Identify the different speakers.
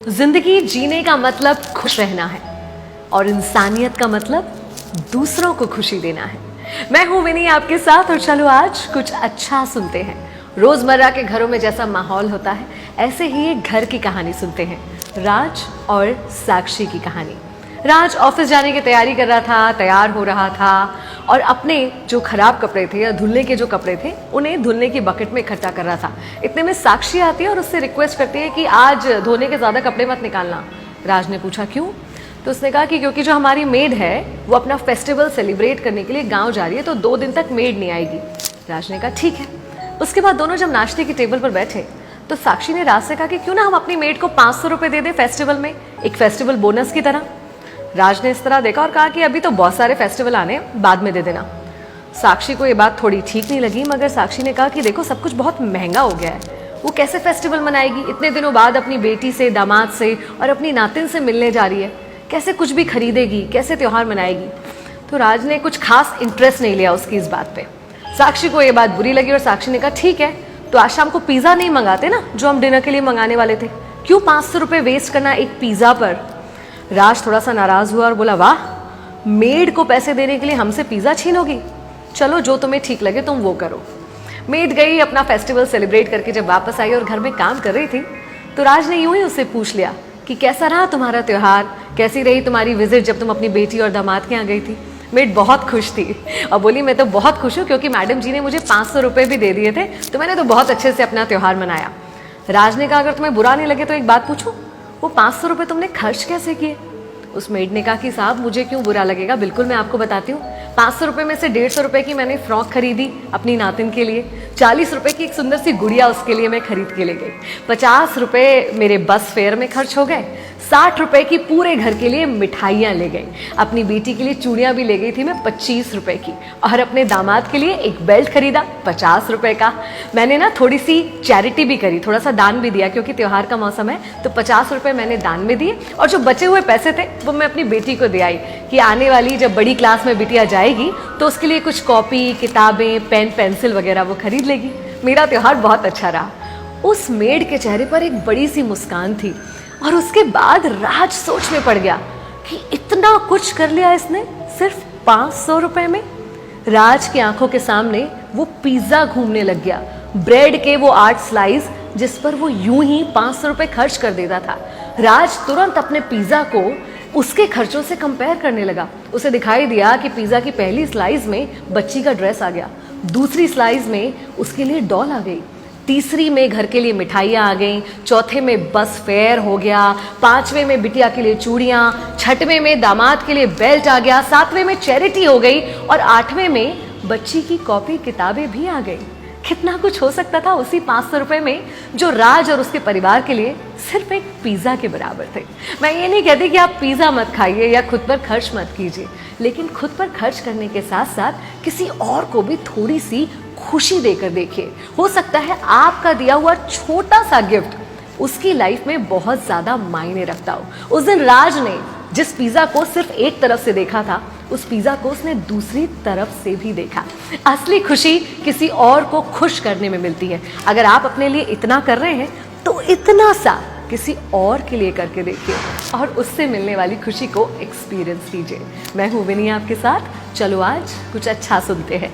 Speaker 1: जिंदगी जीने का मतलब खुश रहना है और इंसानियत का मतलब दूसरों को खुशी देना है। मैं हूं विनी आपके साथ और चलो आज कुछ अच्छा सुनते हैं। रोजमर्रा के घरों में जैसा माहौल होता है ऐसे ही एक घर की कहानी सुनते हैं, राज और साक्षी की कहानी। राज ऑफिस जाने की तैयारी कर रहा था, तैयार हो रहा था और अपने जो खराब कपड़े थे या धुलने के जो कपड़े थे उन्हें धुलने की बकेट में इकट्ठा कर रहा था। इतने में साक्षी आती है और उससे रिक्वेस्ट करती है कि आज धोने के ज़्यादा कपड़े मत निकालना। राज ने पूछा क्यों? तो उसने कहा कि क्योंकि जो हमारी मेड है वो अपना फेस्टिवल सेलिब्रेट करने के लिए गाँव जा रही है, तो 2 दिन तक मेड नहीं आएगी। राज ने कहा ठीक है। उसके बाद दोनों जब नाश्ते की टेबल पर बैठे तो साक्षी ने राज से कहा कि क्यों ना हम अपनी मेड को 500 रुपये दे दें फेस्टिवल में, एक फेस्टिवल बोनस की तरह। राज ने इस तरह देखा और कहा कि अभी तो बहुत सारे फेस्टिवल आने, बाद में दे देना। साक्षी को ये बात थोड़ी ठीक नहीं लगी, मगर साक्षी ने कहा कि देखो सब कुछ बहुत महंगा हो गया है, वो कैसे फेस्टिवल मनाएगी? इतने दिनों बाद अपनी बेटी से, दामाद से और अपनी नातिन से मिलने जा रही है, कैसे कुछ भी खरीदेगी, कैसे त्योहार मनाएगी? तो राज ने कुछ खास इंटरेस्ट नहीं लिया उसकी इस बात पे। साक्षी को ये बात बुरी लगी और साक्षी ने कहा ठीक है, तो आज शाम को पिज़्ज़ा नहीं मंगाते ना जो हम डिनर के लिए मंगाने वाले थे, क्यों 500 रुपये वेस्ट करना एक पिज़्ज़ा पर? राज थोड़ा सा नाराज हुआ और बोला वाह, मेड को पैसे देने के लिए हमसे पिज़्ज़ा छीनोगी? चलो जो तुम्हें ठीक लगे तुम वो करो। मेड गई, अपना फेस्टिवल सेलिब्रेट करके जब वापस आई और घर में काम कर रही थी तो राज ने यूं ही उससे पूछ लिया कि कैसा रहा तुम्हारा त्यौहार, कैसी रही तुम्हारी विजिट जब तुम अपनी बेटी और दामाद के यहाँ गई थी? मेड बहुत खुश थी और बोली मैं तो बहुत खुश हूँ क्योंकि मैडम जी ने मुझे 500 रुपये भी दे दिए थे, तो मैंने तो बहुत अच्छे से अपना त्यौहार मनाया। राज ने कहा अगर तुम्हें बुरा नहीं लगे तो एक बात पूछूं, वो 500 रुपये तुमने खर्च कैसे किए? उस मेड ने कहा कि साहब मुझे क्यों बुरा लगेगा, बिल्कुल मैं आपको बताती हूँ। 500 रुपये में से 150 रुपये की मैंने फ्रॉक खरीदी अपनी नातिन के लिए, 40 रुपये की एक सुंदर सी गुड़िया उसके लिए मैं खरीद के ले गई, 50 रुपये मेरे बस फेयर में खर्च हो गए, 60 रुपये की पूरे घर के लिए मिठाइयाँ ले गई, अपनी बेटी के लिए चूड़ियाँ भी ले गई थी मैं 25 रुपये की, और अपने दामाद के लिए एक बेल्ट खरीदा 50 रुपये का। मैंने ना थोड़ी सी चैरिटी भी करी, थोड़ा सा दान भी दिया क्योंकि त्यौहार का मौसम है, तो 50 रुपये मैंने दान में दिए और जो बचे हुए पैसे थे वो मैं अपनी बेटी को दे आई कि आने वाली जब बड़ी क्लास में बिटिया जाएगी तो उसके लिए कुछ कॉपी, किताबें, पेन, पेंसिल वगैरह वो खरीद लेगी। मेरा त्यौहार बहुत अच्छा रहा। उस मेड के चेहरे पर एक बड़ी सी मुस्कान थी और उसके बाद राज सोच में पड़ गया कि इतना कुछ कर लिया इसने सिर्फ 500 रुपये में। राज की आंखों के सामने वो पिज्ज़ा घूमने लग गया, ब्रेड के वो 8 स्लाइस जिस पर वो यूं ही 500 रुपये खर्च कर देता था। राज तुरंत अपने पिज़्ज़ा को उसके खर्चों से कंपेयर करने लगा। उसे दिखाई दिया कि पिज़्ज़ा की पहली स्लाइस में बच्ची का ड्रेस आ गया, दूसरी स्लाइस में उसके लिए डॉल आ गई, तीसरी में घर के लिए मिठाइयाँ आ गईं, चौथे में बस फेयर हो गया, 5वें में बिटिया के लिए चूड़ियाँ, 6वें में दामाद के लिए बेल्ट आ गया, 7वें में चैरिटी हो गई और 8वें में बच्ची की कॉपी किताबें भी आ गई। कितना कुछ हो सकता था उसी 500 रुपये में जो राज और उसके परिवार के लिए सिर्फ एक पिज़्ज़ा के बराबर थे। मैं ये नहीं कहती कि आप पिज़्ज़ा मत खाइए या खुद पर खर्च मत कीजिए, लेकिन खुद पर खर्च करने के साथ साथ किसी और को भी थोड़ी सी खुशी देकर देखिए। हो सकता है आपका दिया हुआ छोटा सा गिफ्ट उसकी लाइफ में बहुत ज़्यादा मायने रखता हो। उस दिन राज ने जिस पिज़्ज़ा को सिर्फ एक तरफ से देखा था, उस पिज़्ज़ा को उसने दूसरी तरफ से भी देखा। असली खुशी किसी और को खुश करने में मिलती है। अगर आप अपने लिए इतना कर रहे हैं तो इतना सा किसी और के लिए करके देखिए और उससे मिलने वाली खुशी को एक्सपीरियंस कीजिए। मैं हूँ विनी आपके साथ, चलो आज कुछ अच्छा सुनते हैं।